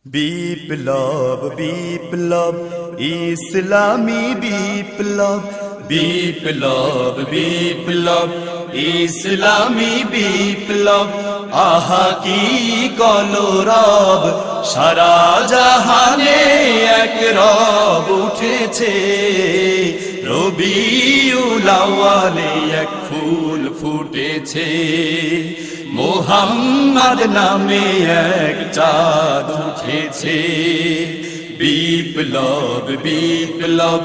বিপ্লব বিপ্লব ইসলামী বিপ্লব বিপ্লব বিপ্লব ইসলামী বিপ্লব আহা কি কলরব সারা জাহানে এক রব উঠেছে রবিউল আউয়ালে এক ফুল ফুটেছে মুহাম্মদ নামে এক চাঁদ উঠেছে বিপ্লব বিপ্লব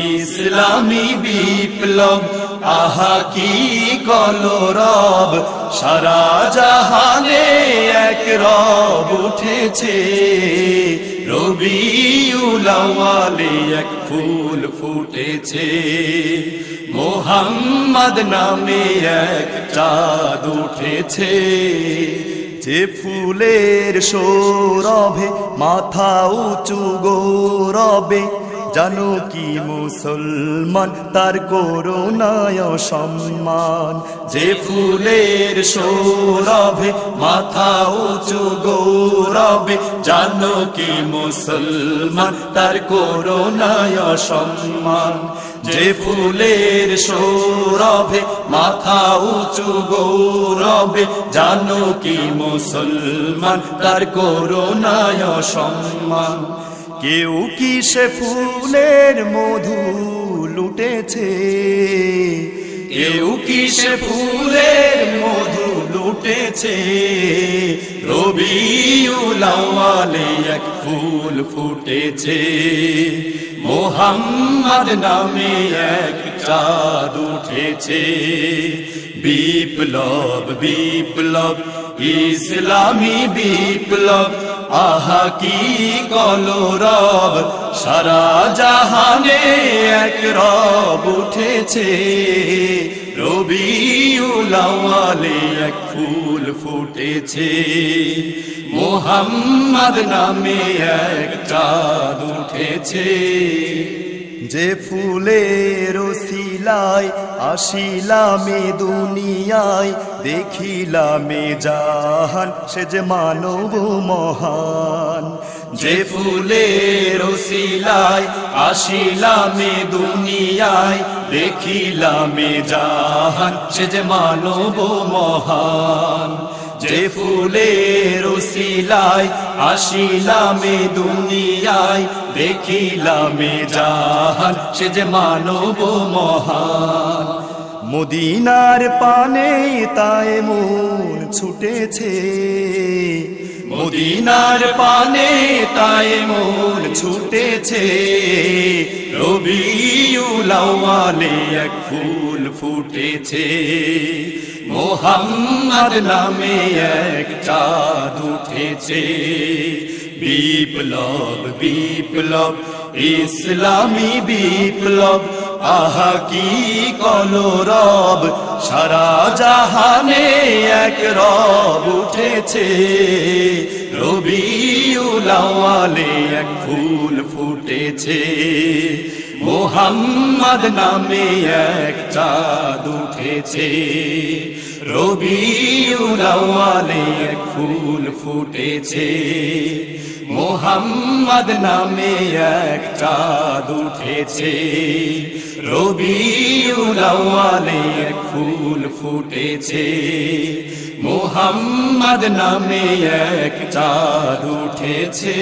ইসলামী বিপ্লব আহা কি কলরব সারা জাহানে এক রব উঠেছে রবিউল আউয়ালে এক ফুল ফুটেছে মুহাম্মদ নামে এক চাঁদ উঠেছে যে ফুলের সৌরভে মাথা উঁচু গৌরবে জানো কি মুসলমান তার করুণায় সম্মান যে ফুলের সৌরভে মাথা উঁচু গৌরবে জানো কি মুসলমান তার করুণায় সম্মান যে ফুলের সৌরভে মাথা উঁচু গৌরবে জানো কি মুসলমান তার করুণায় সম্মান কেউ কি সে ফুলের মধু লুটেছে কেউ কি সে ফুলের মধু লুটেছে রবিউল আউয়ালে এক ফুল ফুটেছে মুহাম্মদ নামে এক চাঁদ উঠেছে বিপ্লব বিপ্লব ইসলামী বিপ্লব আহা কি কলরব সারা জাহানে এক রব উঠেছে রবিউল আউয়ালে এক ফুল ফুটেছে মুহাম্মদ নামে এক চাঁদ উঠেছে যে ফুলের ওসিলায় আসিলামে দুনিয়ায় দেখিলামে জাহান সে যে মানব মহান যে ফুলের ওসিলায় আসিলামে দুনিয়ায় দেখিলামে জাহান সে যে মানব মহান যে ফুলের ওসিলায় আসিলামে দুনিয়ায় দেখিলামে জাহান সে যে মানব মহান মদিনার পানে তাই মন ছুটেছে মদিনার পানে তাই মন ছুটেছে রবিউল আউয়ালে এক ফুল ফুটেছে মুহাম্মদ নামে এক চাঁদ উঠেছে বিপ্লব বিপ্লব ইসলামী বিপ্লব আহা কি কলরব সারা জাহানে এক রব উঠেছে রবিউল আউয়ালে এক ফুল ফুটেছে মুহাম্মদ নামে এক চাঁদ উঠেছে রবিউল আউয়ালে এক ফুল ফুটেছে মুহাম্মদ নামে এক চাঁদ উঠেছে রবিউল আউয়ালে এক ফুল ফুটেছে মুহাম্মদ নামে এক চাঁদ উঠেছে।